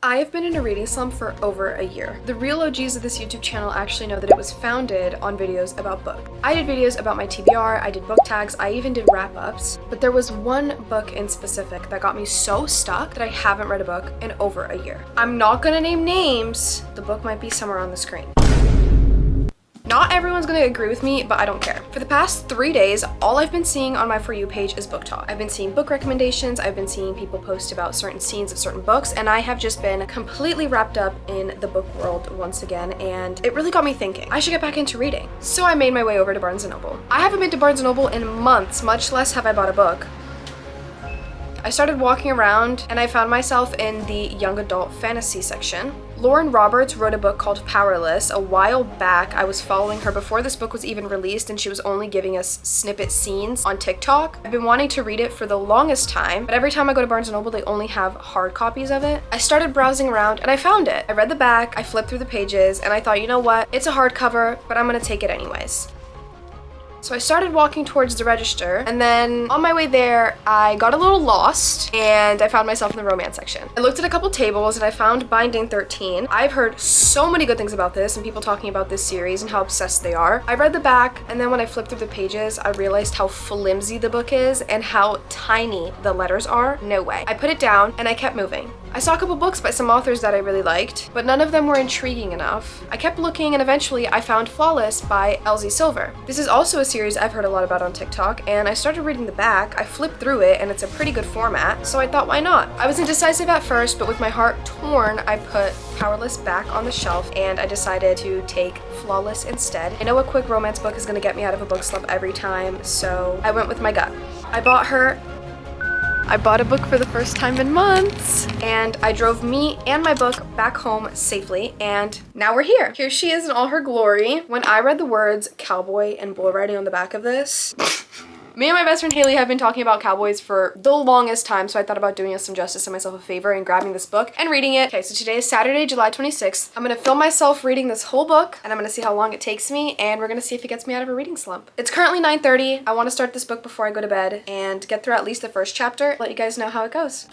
I have been in a reading slump for over a year. The real OGs of this YouTube channel actually know that it was founded on videos about book. I did videos about my TBR, I did book tags, I even did wrap-ups, but there was one book in specific that got me so stuck that I haven't read a book in over a year. I'm not gonna name names. The book might be somewhere on the screen. Not everyone's gonna agree with me, but I don't care. For the past 3 days, all I've been seeing on my For You page is BookTok. I've been seeing book recommendations, I've been seeing people post about certain scenes of certain books, and I have just been completely wrapped up in the book world once again, and it really got me thinking. I should get back into reading. So I made my way over to Barnes & Noble. I haven't been to Barnes & Noble in months, much less have I bought a book. I started walking around and I found myself in the young adult fantasy section. Lauren Roberts wrote a book called Powerless. A while back, I was following her before this book was even released and she was only giving us snippet scenes on TikTok. I've been wanting to read it for the longest time, but every time I go to Barnes & Noble, they only have hard copies of it. I started browsing around and I found it. I read the back, I flipped through the pages, and I thought, you know what? It's a hardcover, but I'm gonna take it anyways. So I started walking towards the register, and then on my way there, I got a little lost and I found myself in the romance section. I looked at a couple tables and I found Binding 13. I've heard so many good things about this and people talking about this series and how obsessed they are. I read the back, and then when I flipped through the pages, I realized how flimsy the book is and how tiny the letters are. No way. I put it down and I kept moving. I saw a couple books by some authors that I really liked, but none of them were intriguing enough. I kept looking and eventually I found Flawless by Elsie. This is also a series I've heard a lot about on TikTok, and I started reading the back. I flipped through it and it's a pretty good format, so I thought, why not? I was indecisive at first, but with my heart torn, I put Powerless back on the shelf and I decided to take Flawless instead. I know a quick romance book is gonna get me out of a book slump every time, so I went with my gut. I bought a book for the first time in months, and I drove me and my book back home safely, and now we're here. Here she is in all her glory. When I read the words cowboy and bull riding on the back of this, me and my best friend Haley have been talking about cowboys for the longest time, so I thought about doing us some justice and myself a favor and grabbing this book and reading it. Okay, so today is Saturday, July 26th. I'm gonna film myself reading this whole book, and I'm gonna see how long it takes me, and we're gonna see if it gets me out of a reading slump. It's currently 9:30. I wanna start this book before I go to bed and get through at least the first chapter. Let you guys know how it goes.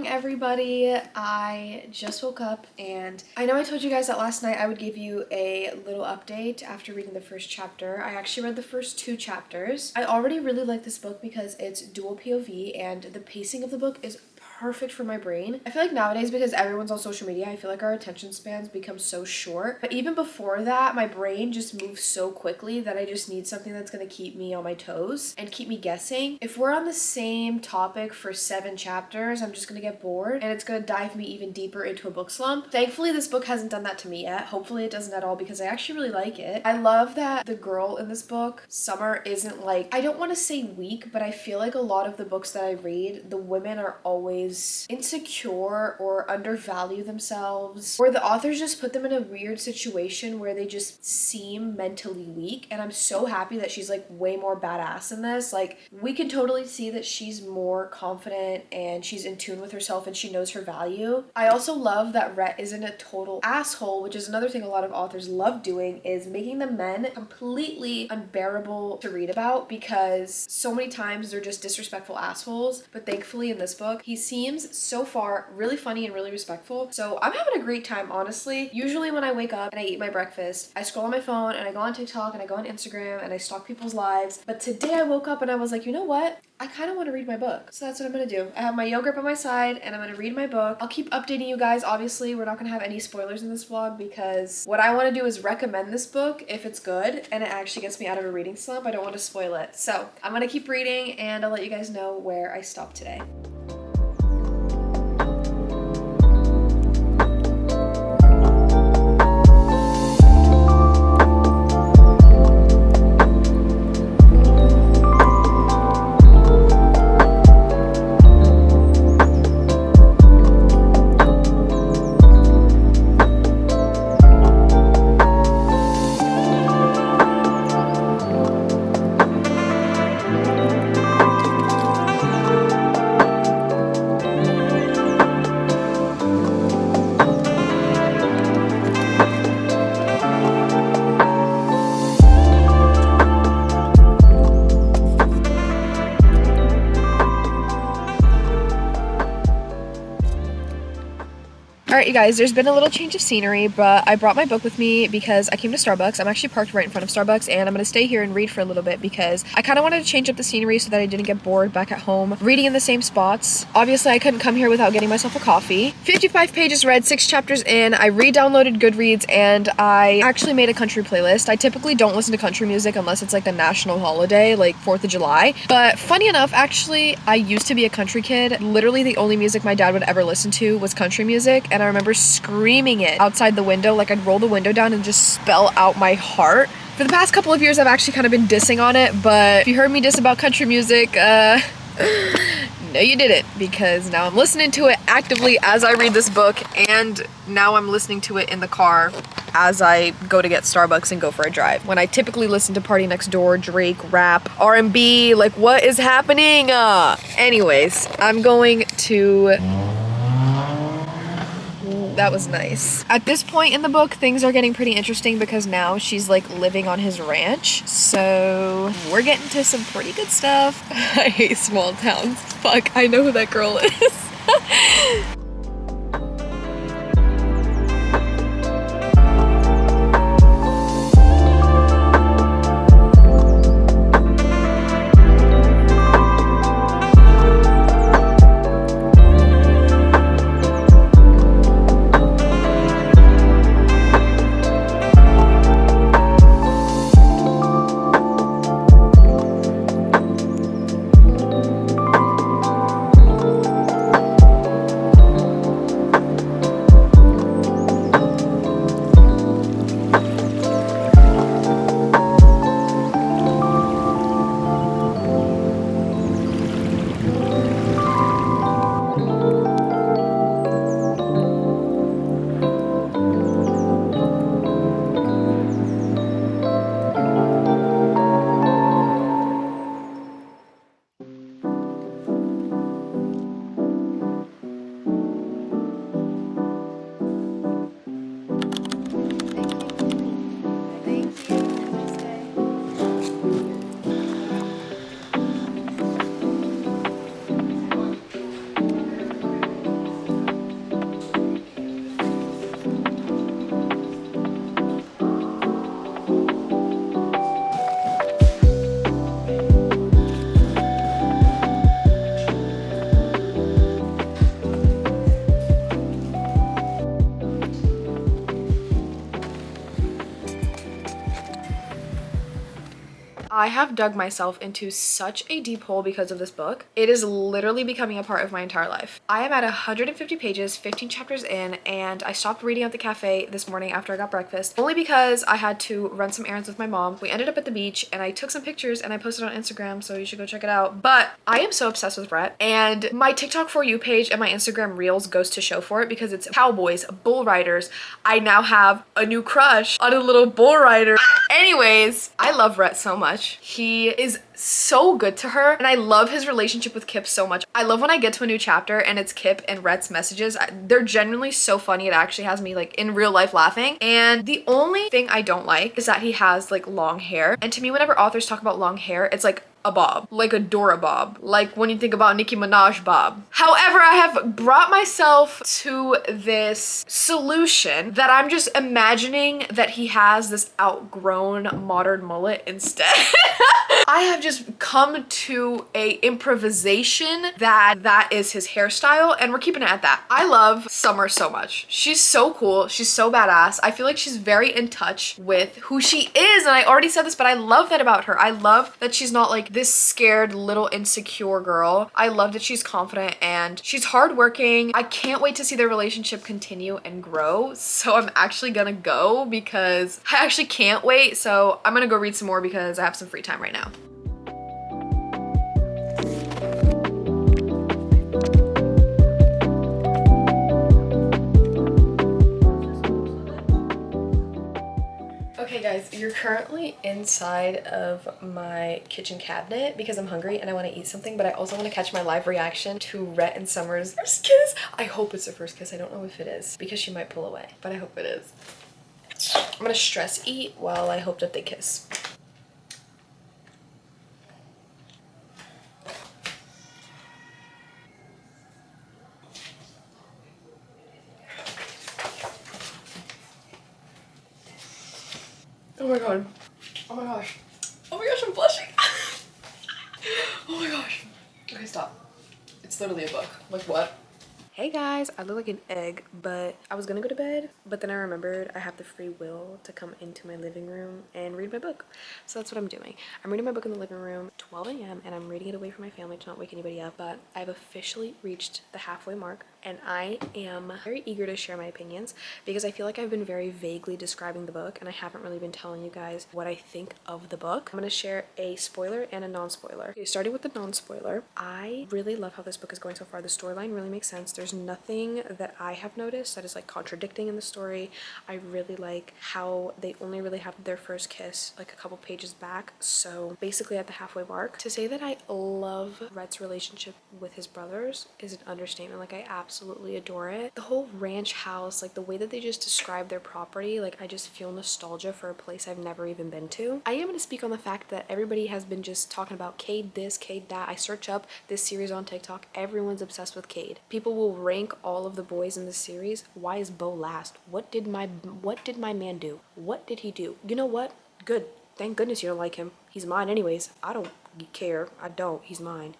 Everybody, I just woke up, and I know I told you guys that last night I would give you a little update after reading the first chapter. I actually read the first 2 chapters. I already really like this book because it's dual POV and the pacing of the book is perfect for my brain. I feel like nowadays, because everyone's on social media, I feel like our attention spans become so short. But even before that, my brain just moves so quickly that I just need something that's gonna keep me on my toes and keep me guessing. If we're on the same topic for 7 chapters, I'm just gonna get bored and it's gonna dive me even deeper into a book slump. Thankfully, this book hasn't done that to me yet. Hopefully it doesn't at all, because I actually really like it. I love that the girl in this book, Summer, isn't like, I don't want to say weak, but I feel like a lot of the books that I read, the women are always insecure or undervalue themselves, or the authors just put them in a weird situation where they just seem mentally weak. And I'm so happy that she's like way more badass in this. Like, we can totally see that she's more confident and she's in tune with herself and she knows her value. I also love that Rhett isn't a total asshole, which is another thing a lot of authors love doing, is making the men completely unbearable to read about, because so many times they're just disrespectful assholes. But thankfully in this book, he seems so far really funny and really respectful. So I'm having a great time, honestly. Usually when I wake up and I eat my breakfast, I scroll on my phone and I go on TikTok and I go on Instagram and I stalk people's lives. But today I woke up and I was like, you know what? I kind of want to read my book. So that's what I'm going to do. I have my yogurt by my side and I'm going to read my book. I'll keep updating you guys. Obviously, we're not going to have any spoilers in this vlog, because what I want to do is recommend this book if it's good and it actually gets me out of a reading slump. I don't want to spoil it. So I'm going to keep reading and I'll let you guys know where I stop today. Alright, you guys, there's been a little change of scenery, but I brought my book with me because I came to Starbucks. I'm actually parked right in front of Starbucks, and I'm gonna stay here and read for a little bit because I kind of wanted to change up the scenery so that I didn't get bored back at home reading in the same spots. Obviously, I couldn't come here without getting myself a coffee. 55 pages read, 6 chapters in. I re-downloaded Goodreads, and I actually made a country playlist. I typically don't listen to country music unless it's like a national holiday, like 4th of July. But funny enough, actually, I used to be a country kid. Literally, the only music my dad would ever listen to was country music, and I remember screaming it outside the window. Like, I'd roll the window down and just spell out my heart. For the past couple of years, I've actually kind of been dissing on it, but if you heard me diss about country music, no you didn't, because now I'm listening to it actively as I read this book, and now I'm listening to it in the car as I go to get Starbucks and go for a drive. When I typically listen to Party Next Door, Drake, rap, R&B, like, what is happening? Anyways, I'm going to... That was nice. At this point in the book, things are getting pretty interesting because now she's like living on his ranch. So we're getting to some pretty good stuff. I hate small towns. Fuck, I know who that girl is. I have dug myself into such a deep hole because of this book. It is literally becoming a part of my entire life. I am at 150 pages, 15 chapters in, and I stopped reading at the cafe this morning after I got breakfast, only because I had to run some errands with my mom. We ended up at the beach, and I took some pictures and I posted on Instagram, so you should go check it out. But I am so obsessed with Rhett, and my TikTok For You page and my Instagram Reels goes to show for it because it's cowboys, bull riders. I now have a new crush on a little bull rider. Anyways, I love Rhett so much. He is so good to her, and I love his relationship with Kip so much. I love when I get to a new chapter and it's Kip and Rhett's messages. They're genuinely so funny. It actually has me like in real life laughing. And the only thing I don't like is that he has like long hair. And to me, whenever authors talk about long hair, it's like a bob, like a Dora bob, like when you think about Nicki Minaj bob. However, I have brought myself to this solution that I'm just imagining that he has this outgrown modern mullet instead. I have just come to a improvisation that is his hairstyle, and we're keeping it at that. I love Summer so much. She's so cool. She's so badass. I feel like she's very in touch with who she is, and I already said this, but I love that about her. I love that she's not like this scared little insecure girl. I love that she's confident and she's hardworking. I can't wait to see their relationship continue and grow. So I'm actually gonna go because I actually can't wait. So I'm gonna go read some more because I have some free time right now. Okay guys, you're currently inside of my kitchen cabinet because I'm hungry and I want to eat something, but I also want to catch my live reaction to Rhett and Summer's first kiss. I hope it's their first kiss. I don't know if it is because she might pull away, but I hope it is. I'm gonna stress eat while I hope that they kiss. my god. Oh my gosh. Oh my gosh, I'm blushing. Oh my gosh. Okay, stop. It's literally a book. Like what? Hey guys, I look like an egg, but I was gonna go to bed, but then I remembered I have the free will to come into my living room and read my book. So that's what I'm doing. I'm reading my book in the living room, 12 a.m., and I'm reading it away from my family to not wake anybody up, but I've officially reached the halfway mark, and I am very eager to share my opinions because I feel like I've been very vaguely describing the book and I haven't really been telling you guys what I think of the book. I'm gonna share a spoiler and a non-spoiler. Okay, starting with the non-spoiler, I really love how this book is going so far. The storyline really makes sense. There's nothing that I have noticed that is like contradicting in the story. I really like how they only really have their first kiss like a couple pages back, so basically at the halfway mark. To say that I love Rhett's relationship with his brothers is an understatement. Like I absolutely adore it. The whole ranch house, like the way that they just describe their property, like I just feel nostalgia for a place I've never even been to. I am going to speak on the fact that everybody has been just talking about Cade this, Cade that. I search up this series on TikTok, everyone's obsessed with Cade. People will rank all of the boys in this series. Why is Bo last? What did my man do? What did he do? You know what? Good. Thank goodness you don't like him. He's mine anyways. I don't care. I don't. He's mine.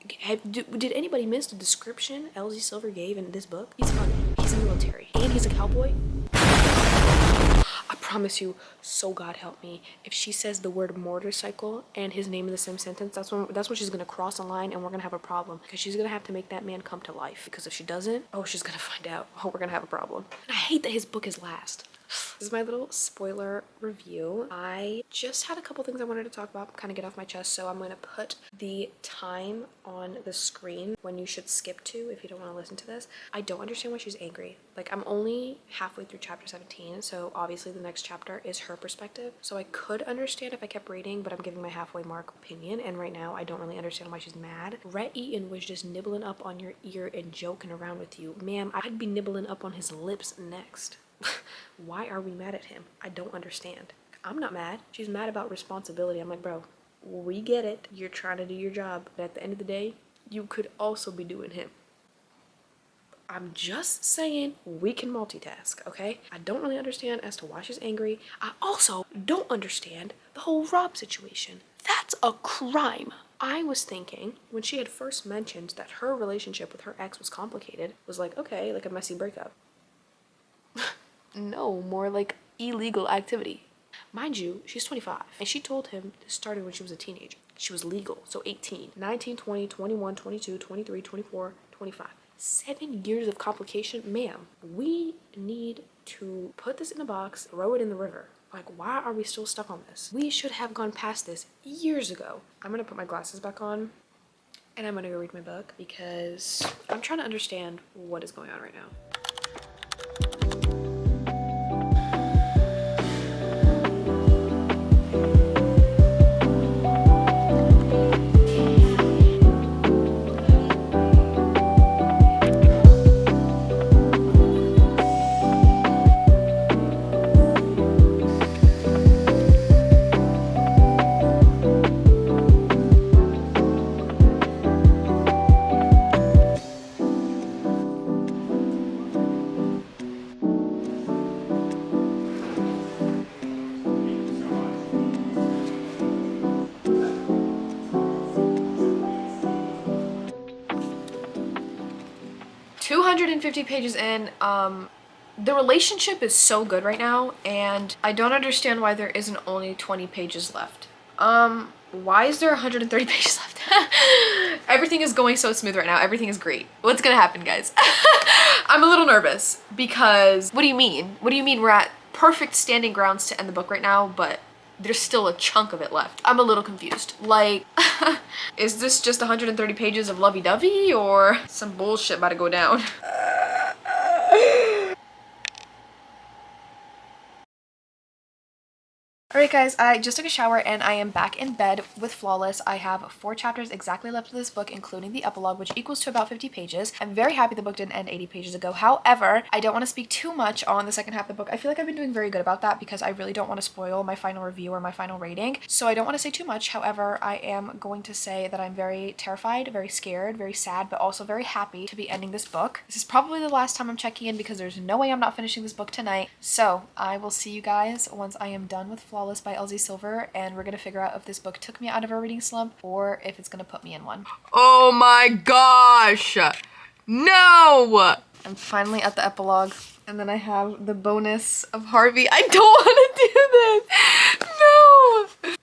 Did anybody miss the description Elsie Silver gave in this book? He's funny. He's in the military. And he's a cowboy. I promise you, so God help me, if she says the word motorcycle and his name in the same sentence, that's when she's gonna cross a line and we're gonna have a problem, because she's gonna have to make that man come to life, because if she doesn't, oh, she's gonna find out. Oh, we're gonna have a problem. And I hate that his book is last. This is my little spoiler review. I just had a couple things I wanted to talk about, kind of get off my chest, so I'm going to put the time on the screen when you should skip to if you don't want to listen to this. I don't understand why she's angry. Like, I'm only halfway through chapter 17, so obviously the next chapter is her perspective. So I could understand if I kept reading, but I'm giving my halfway mark opinion, and right now I don't really understand why she's mad. Rhett Eaton was just nibbling up on your ear and joking around with you. Ma'am, I'd be nibbling up on his lips next. Why are we mad at him? I don't understand. I'm not mad. She's mad about responsibility. I'm like, bro, we get it. You're trying to do your job, but at the end of the day, you could also be doing him. I'm just saying we can multitask, okay? I don't really understand as to why she's angry. I also don't understand the whole Rob situation. That's a crime. I was thinking when she had first mentioned that her relationship with her ex was complicated, was like, okay, like a messy breakup. No, more like illegal activity. Mind you, she's 25, and she told him this started when she was a teenager. She was legal, so 18, 19, 20, 21, 22, 23, 24, 25. 7 years of complication? Ma'am, we need to put this in a box, throw it in the river. Like, why are we still stuck on this? We should have gone past this years ago. I'm gonna put my glasses back on, and I'm gonna go read my book, because I'm trying to understand what is going on right now. 250 pages in, the relationship is so good right now, and I don't understand why there isn't only 20 pages left. Why is there 130 pages left? Everything is going so smooth right now. Everything is great. What's gonna happen, guys? I'm a little nervous because, what do you mean? What do you mean we're at perfect standing grounds to end the book right now, but there's still a chunk of it left? I'm a little confused. Like, is this just 130 pages of lovey-dovey or some bullshit about to go down? Alright guys, I just took a shower and I am back in bed with Flawless. I have 4 chapters exactly left of this book, including the epilogue, which equals to about 50 pages. I'm very happy the book didn't end 80 pages ago. However, I don't want to speak too much on the second half of the book. I feel like I've been doing very good about that because I really don't want to spoil my final review or my final rating. So I don't want to say too much. However, I am going to say that I'm very terrified, very scared, very sad, but also very happy to be ending this book. This is probably the last time I'm checking in because there's no way I'm not finishing this book tonight. So I will see you guys once I am done with Flawless Flawless by Elsie Silver, and we're gonna figure out if this book took me out of a reading slump or if it's gonna put me in one. Oh my gosh! No! I'm finally at the epilogue, and then I have the bonus of Harvey. I don't want to do this! No!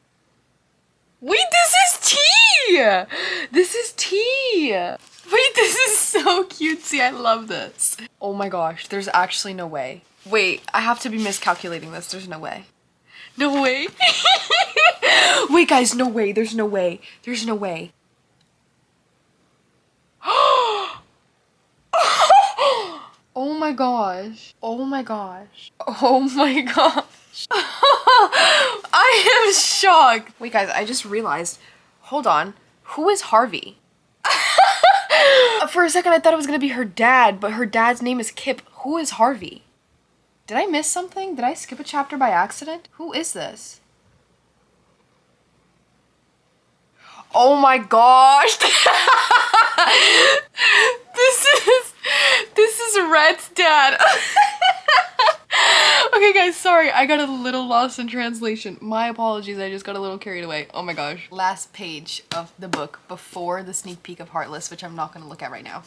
Wait, this is tea! This is tea! Wait, this is so cutesy. I love this. Oh my gosh, there's actually no way. Wait, I have to be miscalculating this. There's no way. No way. Wait, guys, no way. There's no way. There's no way. Oh my gosh. Oh my gosh. Oh my gosh. I am shocked. Wait, guys, I just realized. Hold on. Who is Harvey? For a second, I thought it was gonna be her dad, but her dad's name is Kip. Who is Harvey? Did I miss something? Did I skip a chapter by accident? Who is this? Oh my gosh! This is Rhett's dad. Okay guys, sorry, I got a little lost in translation. My apologies, I just got a little carried away. Oh my gosh. Last page of the book before the sneak peek of Heartless, which I'm not gonna look at right now.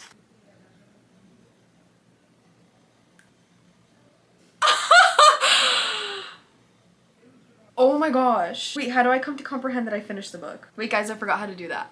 Oh my gosh. Wait, how do I come to comprehend that I finished the book? Wait guys, I forgot how to do that.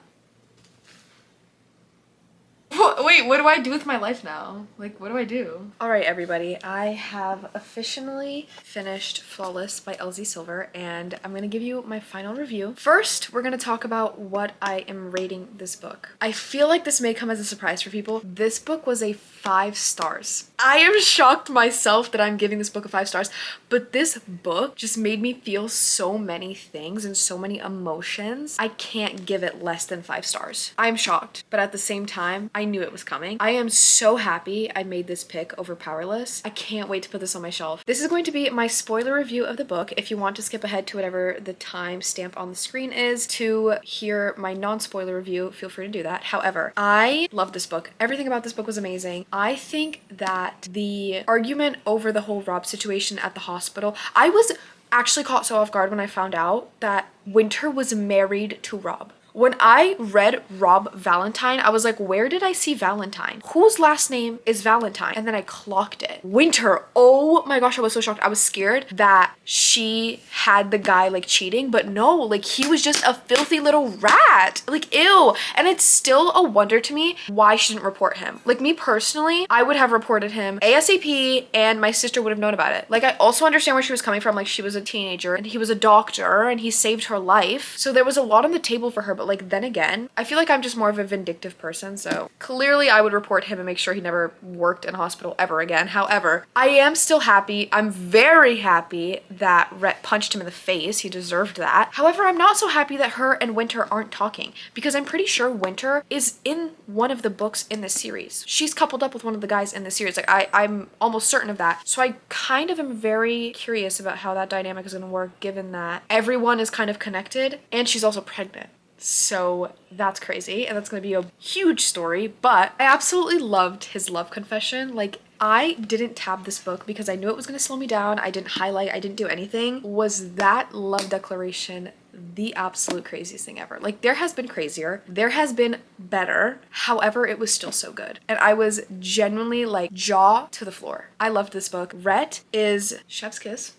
Wait, what do I do with my life now? Like, what do I do? All right, everybody, I have officially finished Flawless by Elsie Silver, and I'm gonna give you my final review. First, we're gonna talk about what I am rating this book. I feel like this may come as a surprise for people. This book was a 5 stars. I am shocked myself that I'm giving this book a 5 stars, but this book just made me feel so many things and so many emotions. I can't give it less than 5 stars. I'm shocked, but at the same time, I knew it was coming. I am so happy I made this pick over Powerless. I can't wait to put this on my shelf. This is going to be my spoiler review of the book. If you want to skip ahead to whatever the time stamp on the screen is to hear my non-spoiler review, feel free to do that. However, I love this book. Everything about this book was amazing. I think that the argument over the whole Rob situation at the hospital, I was actually caught so off guard when I found out that Winter was married to Rob. When I read Rob Valentine, I was like, where did I see Valentine? Whose last name is Valentine? And then I clocked it. Winter. Oh my gosh, I was so shocked. I was scared that she had the guy like cheating, but no, like he was just a filthy little rat. Like, ew. And it's still a wonder to me why she didn't report him. Like me personally, I would have reported him ASAP and my sister would have known about it. Like I also understand where she was coming from. Like she was a teenager and he was a doctor and he saved her life. So there was a lot on the table for her. But like then again, I feel like I'm just more of a vindictive person, so clearly I would report him and make sure he never worked in a hospital ever again. However, I am still happy. I'm very happy that Rhett punched him in the face. He deserved that. However, I'm not so happy that her and Winter aren't talking because I'm pretty sure Winter is in one of the books in this series. She's coupled up with one of the guys in the series. Like I'm almost certain of that. So I kind of am very curious about how that dynamic is going to work given that everyone is kind of connected and she's also pregnant. So that's crazy and that's gonna be a huge story, but I absolutely loved his love confession. Like I didn't tab this book because I knew it was gonna slow me down. I didn't highlight, I didn't do anything. Was that love declaration the absolute craziest thing ever? Like there has been crazier, there has been better, however it was still so good. And I was genuinely like jaw to the floor. I loved this book. Rhett is chef's kiss.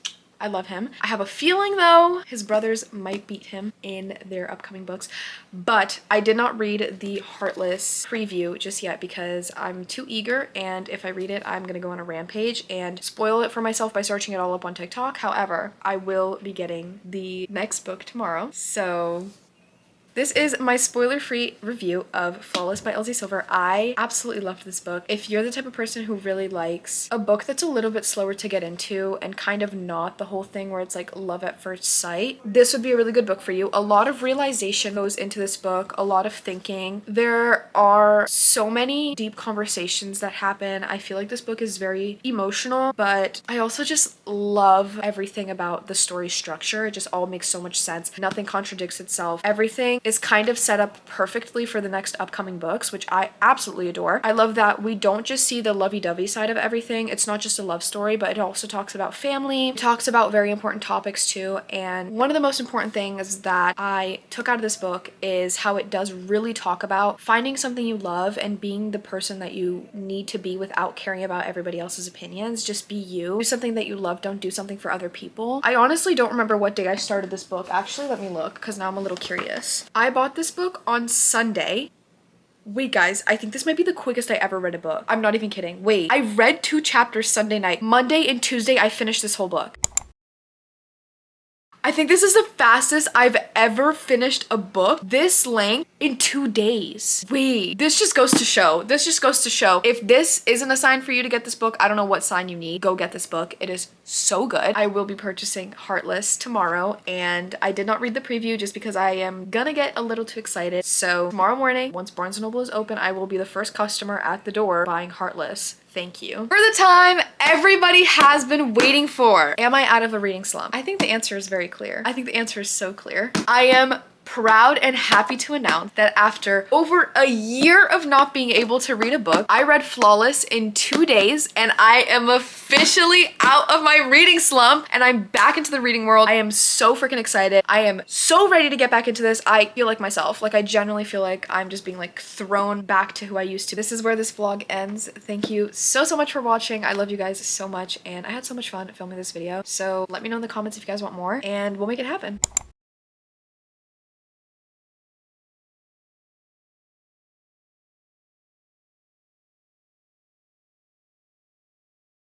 I love him. I have a feeling though his brothers might beat him in their upcoming books, but I did not read the Heartless preview just yet because I'm too eager, and if I read it I'm gonna go on a rampage and spoil it for myself by searching it all up on TikTok. However, I will be getting the next book tomorrow, so this is my spoiler-free review of Flawless by Elsie Silver. I absolutely loved this book. If you're the type of person who really likes a book that's a little bit slower to get into and kind of not the whole thing where it's like love at first sight, this would be a really good book for you. A lot of realization goes into this book, a lot of thinking. There are so many deep conversations that happen. I feel like this book is very emotional, but I also just love everything about the story structure. It just all makes so much sense. Nothing contradicts itself. Everything is kind of set up perfectly for the next upcoming books, which I absolutely adore. I love that we don't just see the lovey-dovey side of everything. It's not just a love story, but it also talks about family, it talks about very important topics too. And one of the most important things that I took out of this book is how it does really talk about finding something you love and being the person that you need to be without caring about everybody else's opinions. Just be you. Do something that you love. Don't do something for other people. I honestly don't remember what day I started this book. Actually, let me look because now I'm a little curious. I bought this book on Sunday. Wait guys, I think this might be the quickest I ever read a book. I'm not even kidding. Wait, I read 2 chapters Sunday night. Monday and Tuesday, I finished this whole book. I think this is the fastest I've ever finished a book this length in 2 days. Wait, this just goes to show. If this isn't a sign for you to get this book, I don't know what sign you need. Go get this book. It is so good. I will be purchasing Heartless tomorrow, and I did not read the preview just because I am gonna get a little too excited. So tomorrow morning, once Barnes & Noble is open, I will be the first customer at the door buying Heartless. Thank you. For the time everybody has been waiting for. Am I out of a reading slump? I think the answer is very clear. I think the answer is so clear. I am proud and happy to announce that after over a year of not being able to read a book, I read Flawless in 2 days, and I am officially out of my reading slump and I'm back into the reading world. I am so freaking excited. I am so ready to get back into this. I feel like myself. Like I genuinely feel like I'm just being like thrown back to who I used to. This is where this vlog ends. Thank you so much for watching. I love you guys so much and I had so much fun filming this video. So let me know in the comments if you guys want more and we'll make it happen.